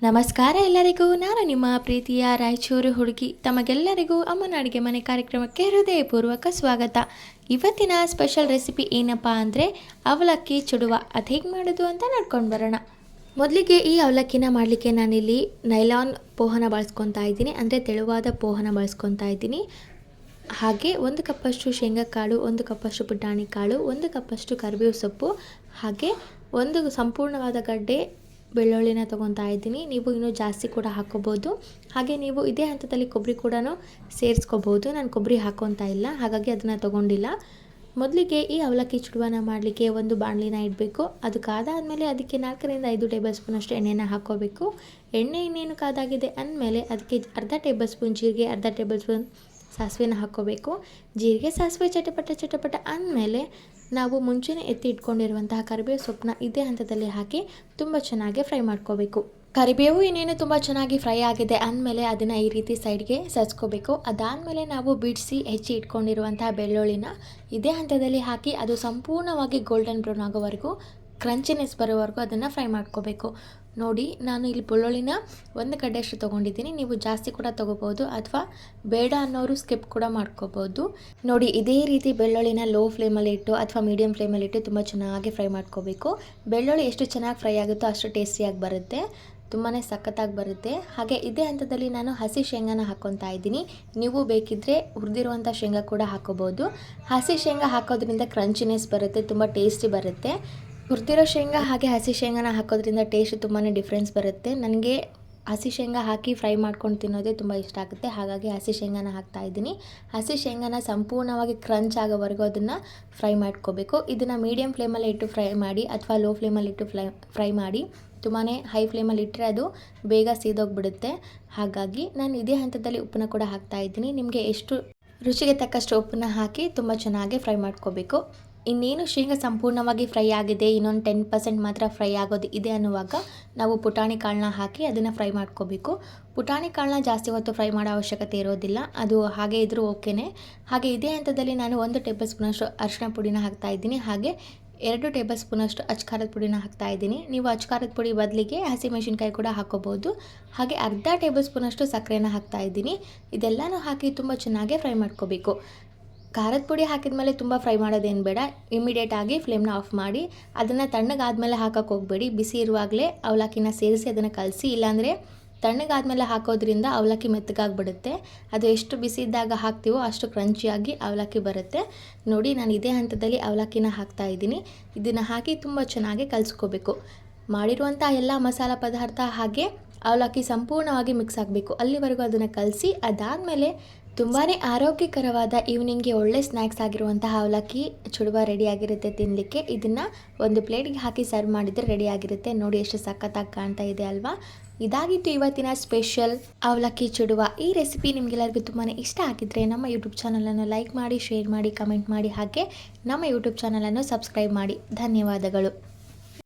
ನಮಸ್ಕಾರ ಎಲ್ಲರಿಗೂ. ನಾನು ನಿಮ್ಮ ಪ್ರೀತಿಯ ರಾಯಚೂರು ಹುಡುಗಿ. ತಮಗೆಲ್ಲರಿಗೂ ಅಮ್ಮನ ಅಡುಗೆ ಮನೆ ಕಾರ್ಯಕ್ರಮಕ್ಕೆ ಹೃದಯಪೂರ್ವಕ ಸ್ವಾಗತ. ಇವತ್ತಿನ ಸ್ಪೆಷಲ್ ರೆಸಿಪಿ ಏನಪ್ಪ ಅಂದರೆ ಅವಲಕ್ಕಿ ಚುಡುವ. ಅದು ಹೇಗೆ ಮಾಡೋದು ಅಂತ ನೋಡ್ಕೊಂಡು ಬರೋಣ. ಮೊದಲಿಗೆ ಈ ಅವಲಕ್ಕಿನ ಮಾಡಲಿಕ್ಕೆ ನಾನಿಲ್ಲಿ ನೈಲಾನ್ ಪೋಹನ ಬಳಸ್ಕೊತಾ ಇದ್ದೀನಿ, ಅಂದರೆ ತೆಳುವಾದ ಪೋಹನ ಬಳಸ್ಕೊತಾ ಇದ್ದೀನಿ. ಹಾಗೆ 1 ಕಪ್ಪಷ್ಟು ಶೇಂಗಾ ಕಾಳು, 1 ಕಪ್ಪಷ್ಟು ಪುಟಾಣಿ ಕಾಳು, 1 ಕಪ್ಪಷ್ಟು ಕರಿಬೇವು ಸೊಪ್ಪು, ಹಾಗೆ 1 ಸಂಪೂರ್ಣವಾದ ಗಡ್ಡೆ ಬೆಳ್ಳುಳ್ಳಿನ ತೊಗೊತಾ ಇದ್ದೀನಿ. ನೀವು ಇನ್ನೂ ಜಾಸ್ತಿ ಕೂಡ ಹಾಕ್ಕೋಬೋದು. ಹಾಗೆ ನೀವು ಇದೇ ಹಂತದಲ್ಲಿ ಕೊಬ್ಬರಿ ಕೂಡ ಸೇರಿಸ್ಕೋಬೋದು. ನಾನು ಕೊಬ್ಬರಿ ಹಾಕ್ಕೊತಾ ಇಲ್ಲ, ಹಾಗಾಗಿ ಅದನ್ನು ತೊಗೊಂಡಿಲ್ಲ. ಮೊದಲಿಗೆ ಈ ಅವಲಕ್ಕಿ ಚುಡುವನ ಮಾಡಲಿಕ್ಕೆ ಒಂದು ಬಾಣಲಿನ ಇಡಬೇಕು. ಅದು ಕಾದಾದಮೇಲೆ ಅದಕ್ಕೆ 4 ರಿಂದ 5 ಟೇಬಲ್ ಸ್ಪೂನಷ್ಟು ಎಣ್ಣೆನ ಹಾಕ್ಕೋಬೇಕು. ಎಣ್ಣೆ ಇನ್ನೇನು ಕಾದಾಗಿದೆ ಅಂದಮೇಲೆ ಅದಕ್ಕೆ ಅರ್ಧ ಟೇಬಲ್ ಸ್ಪೂನ್ ಜೀರಿಗೆ, ಅರ್ಧ ಟೇಬಲ್ ಸ್ಪೂನ್ ಸಾಸಿವೆನ ಹಾಕ್ಕೋಬೇಕು. ಜೀರಿಗೆ ಸಾಸಿವೆ ಚಟಪಟ ಅಂದಮೇಲೆ ನಾವು ಮುಂಚೆನೇ ಎತ್ತಿ ಇಟ್ಕೊಂಡಿರುವಂತಹ ಕರಿಬೇವು ಸೊಪ್ಪನ್ನ ಇದೇ ಹಂತದಲ್ಲಿ ಹಾಕಿ ತುಂಬ ಚೆನ್ನಾಗಿ ಫ್ರೈ ಮಾಡ್ಕೋಬೇಕು. ಕರಿಬೇವು ಇನ್ನೇನು ತುಂಬ ಚೆನ್ನಾಗಿ ಫ್ರೈ ಆಗಿದೆ ಅಂದಮೇಲೆ ಅದನ್ನು ಈ ರೀತಿ ಸೈಡ್ಗೆ ಸರಿಸ್ಕೋಬೇಕು. ಅದಾದಮೇಲೆ ನಾವು ಬಿಡಿಸಿ ಹೆಚ್ಚಿ ಇಟ್ಕೊಂಡಿರುವಂತಹ ಬೆಳ್ಳುಳ್ಳಿನ ಇದೇ ಹಂತದಲ್ಲಿ ಹಾಕಿ ಅದು ಸಂಪೂರ್ಣವಾಗಿ ಗೋಲ್ಡನ್ ಬ್ರೌನ್ ಆಗೋವರೆಗೂ, ಕ್ರಂಚಿನೆಸ್ ಬರೋವರೆಗೂ ಅದನ್ನು ಫ್ರೈ ಮಾಡ್ಕೋಬೇಕು. ನೋಡಿ, ನಾನು ಇಲ್ಲಿ ಬೆಳ್ಳುಳ್ಳಿನ 1 ಕಡ್ಡೆಯಷ್ಟು ತೊಗೊಂಡಿದ್ದೀನಿ. ನೀವು ಜಾಸ್ತಿ ಕೂಡ ತೊಗೋಬೋದು, ಅಥವಾ ಬೇಡ ಅನ್ನೋರು ಸ್ಕಿಪ್ ಕೂಡ ಮಾಡ್ಕೋಬೋದು. ನೋಡಿ, ಇದೇ ರೀತಿ ಬೆಳ್ಳುಳ್ಳಿನ ಲೋ ಫ್ಲೇಮಲ್ಲಿ ಇಟ್ಟು ಅಥವಾ ಮೀಡಿಯಮ್ ಫ್ಲೇಮಲ್ಲಿ ಇಟ್ಟು ತುಂಬ ಚೆನ್ನಾಗಿ ಫ್ರೈ ಮಾಡ್ಕೋಬೇಕು. ಬೆಳ್ಳುಳ್ಳಿ ಎಷ್ಟು ಚೆನ್ನಾಗಿ ಫ್ರೈ ಆಗುತ್ತೋ ಅಷ್ಟು ಟೇಸ್ಟಿಯಾಗಿ ಬರುತ್ತೆ, ತುಂಬಾ ಸಖತ್ತಾಗಿ ಬರುತ್ತೆ. ಹಾಗೆ ಇದೇ ಹಂತದಲ್ಲಿ ನಾನು ಹಸಿ ಶೇಂಗಾನ ಹಾಕ್ಕೊತಾ ಇದ್ದೀನಿ. ನೀವು ಬೇಕಿದ್ದರೆ ಹುರಿದಿರುವಂಥ ಶೇಂಗಾ ಕೂಡ ಹಾಕ್ಕೋಬೋದು. ಹಸಿ ಶೇಂಗಾ ಹಾಕೋದ್ರಿಂದ ಕ್ರಂಚಿನೆಸ್ ಬರುತ್ತೆ, ತುಂಬ ಟೇಸ್ಟಿ ಬರುತ್ತೆ. ಹುರಿದಿರೋ ಶೇಂಗಾ ಹಾಗೆ ಹಸಿ ಶೇಂಗಾನ ಹಾಕೋದ್ರಿಂದ ಟೇಸ್ಟ್ ತುಂಬಾ ಡಿಫ್ರೆನ್ಸ್ ಬರುತ್ತೆ. ನನಗೆ ಹಸಿ ಶೇಂಗಾ ಹಾಕಿ ಫ್ರೈ ಮಾಡ್ಕೊಂಡು ತಿನ್ನೋದೇ ತುಂಬ ಇಷ್ಟ ಆಗುತ್ತೆ, ಹಾಗಾಗಿ ಹಸಿ ಶೇಂಗಾನ ಹಾಕ್ತಾಯಿದ್ದೀನಿ. ಹಸಿ ಶೇಂಗಾನ ಸಂಪೂರ್ಣವಾಗಿ ಕ್ರಂಚ್ ಆಗೋವರೆಗೂ ಅದನ್ನು ಫ್ರೈ ಮಾಡ್ಕೋಬೇಕು. ಇದನ್ನು ಮೀಡಿಯಮ್ ಫ್ಲೇಮಲ್ಲಿ ಇಟ್ಟು ಫ್ರೈ ಮಾಡಿ ಅಥವಾ ಲೋ ಫ್ಲೇಮಲ್ಲಿ ಇಟ್ಟು ಫ್ರೈ ಮಾಡಿ. ತುಂಬಾ ಹೈ ಫ್ಲೇಮಲ್ಲಿ ಇಟ್ಟರೆ ಅದು ಬೇಗ ಸೀದೋಗಿಬಿಡುತ್ತೆ. ಹಾಗಾಗಿ ನಾನು ಇದೇ ಹಂತದಲ್ಲಿ ಉಪ್ಪನ್ನ ಕೂಡ ಹಾಕ್ತಾಯಿದ್ದೀನಿ. ನಿಮಗೆ ಎಷ್ಟು ರುಚಿಗೆ ತಕ್ಕಷ್ಟು ಉಪ್ಪನ್ನ ಹಾಕಿ ತುಂಬ ಚೆನ್ನಾಗಿ ಫ್ರೈ ಮಾಡ್ಕೋಬೇಕು. ಇನ್ನೇನು ಶೇಂಗಾ ಸಂಪೂರ್ಣವಾಗಿ ಫ್ರೈ ಆಗಿದೆ, ಇನ್ನೊಂದು 10% ಮಾತ್ರ ಫ್ರೈ ಆಗೋದು ಇದೆ ಅನ್ನುವಾಗ ನಾವು ಪುಟಾಣಿ ಕಾಳನ್ನ ಹಾಕಿ ಅದನ್ನು ಫ್ರೈ ಮಾಡ್ಕೋಬೇಕು. ಪುಟಾಣಿ ಕಾಳನ್ನ ಜಾಸ್ತಿ ಹೊತ್ತು ಫ್ರೈ ಮಾಡೋ ಅವಶ್ಯಕತೆ ಇರೋದಿಲ್ಲ, ಅದು ಹಾಗೆ ಇದ್ರೂ ಓಕೆನೇ. ಹಾಗೆ ಇದೇ ಹಂತದಲ್ಲಿ ನಾನು 1 ಟೇಬಲ್ ಸ್ಪೂನಷ್ಟು ಅರಿಶಿನ ಪುಡಿನ ಹಾಕ್ತಾಯಿದ್ದೀನಿ. ಹಾಗೆ 2 ಟೇಬಲ್ ಸ್ಪೂನಷ್ಟು ಅಚ್ಕಾರದ ಪುಡಿನ ಹಾಕ್ತಾಯಿದ್ದೀನಿ. ನೀವು ಅಚ್ಕಾರದ ಪುಡಿ ಬದಲಿಗೆ ಹಸಿಮೆಣಸಿನ್ಕಾಯಿ ಕೂಡ ಹಾಕ್ಕೋಬೋದು. ಹಾಗೆ ಅರ್ಧ ಟೇಬಲ್ ಸ್ಪೂನಷ್ಟು ಸಕ್ಕರೆನ ಹಾಕ್ತಾಯಿದ್ದೀನಿ. ಇದೆಲ್ಲನೂ ಹಾಕಿ ತುಂಬ ಚೆನ್ನಾಗಿ ಫ್ರೈ ಮಾಡ್ಕೋಬೇಕು. ಖಾರದ ಪುಡಿ ಹಾಕಿದ ಮೇಲೆ ತುಂಬ ಫ್ರೈ ಮಾಡೋದೇನು ಬೇಡ, ಇಮಿಡಿಯೇಟಾಗಿ ಫ್ಲೇಮ್ನ ಆಫ್ ಮಾಡಿ ಅದನ್ನು ತಣ್ಣಗಾದ್ಮೇಲೆ ಹಾಕೋಕ್ಕೆ ಹೋಗಬೇಡಿ. ಬಿಸಿ ಇರುವಾಗಲೇ ಅವಲಕ್ಕಿನ ಸೇರಿಸಿ ಅದನ್ನು ಕಲಸಿ, ಇಲ್ಲಾಂದರೆ ತಣ್ಣಗಾದ್ಮೇಲೆ ಹಾಕೋದ್ರಿಂದ ಅವಲಕ್ಕಿ ಮೆತ್ತಗಾಗ್ಬಿಡುತ್ತೆ. ಅದು ಎಷ್ಟು ಬಿಸಿ ಇದ್ದಾಗ ಹಾಕ್ತೀವೋ ಅಷ್ಟು ಕ್ರಂಚಿಯಾಗಿ ಅವಲಕ್ಕಿ ಬರುತ್ತೆ. ನೋಡಿ, ನಾನು ಇದೇ ಹಂತದಲ್ಲಿ ಅವಲಕ್ಕಿನ ಹಾಕ್ತಾಯಿದ್ದೀನಿ. ಇದನ್ನು ಹಾಕಿ ತುಂಬ ಚೆನ್ನಾಗಿ ಕಲಿಸ್ಕೋಬೇಕು. ಮಾಡಿರುವಂಥ ಎಲ್ಲ ಮಸಾಲ ಪದಾರ್ಥ ಹಾಗೆ ಅವಲಕ್ಕಿ ಸಂಪೂರ್ಣವಾಗಿ ಮಿಕ್ಸ್ ಆಗಬೇಕು, ಅಲ್ಲಿವರೆಗೂ ಅದನ್ನು ಕಲಸಿ. ಅದಾದಮೇಲೆ ತುಂಬಾ ಆರೋಗ್ಯಕರವಾದ ಈವ್ನಿಂಗ್ಗೆ ಒಳ್ಳೆ ಸ್ನ್ಯಾಕ್ಸ್ ಆಗಿರುವಂತಹ ಅವಲಕ್ಕಿ ಚುಡುವ ರೆಡಿಯಾಗಿರುತ್ತೆ ತಿನ್ನಲಿಕ್ಕೆ. ಇದನ್ನು ಒಂದು ಪ್ಲೇಟಿಗೆ ಹಾಕಿ ಸರ್ವ್ ಮಾಡಿದರೆ ರೆಡಿಯಾಗಿರುತ್ತೆ. ನೋಡಿ, ಎಷ್ಟು ಸಖತ್ತಾಗಿ ಕಾಣ್ತಾ ಇದೆ ಅಲ್ವಾ? ಇದಾಗಿತ್ತು ಇವತ್ತಿನ ಸ್ಪೆಷಲ್ ಅವಲಕ್ಕಿ ಚುಡುವ. ಈ ರೆಸಿಪಿ ನಿಮಗೆಲ್ಲರಿಗೂ ತುಂಬಾ ಇಷ್ಟ ಆಗಿದ್ದರೆ ನಮ್ಮ ಯೂಟ್ಯೂಬ್ ಚಾನಲನ್ನು ಲೈಕ್ ಮಾಡಿ, ಶೇರ್ ಮಾಡಿ, ಕಮೆಂಟ್ ಮಾಡಿ, ಹಾಗೆ ನಮ್ಮ ಯೂಟ್ಯೂಬ್ ಚಾನಲನ್ನು ಸಬ್ಸ್ಕ್ರೈಬ್ ಮಾಡಿ. ಧನ್ಯವಾದಗಳು.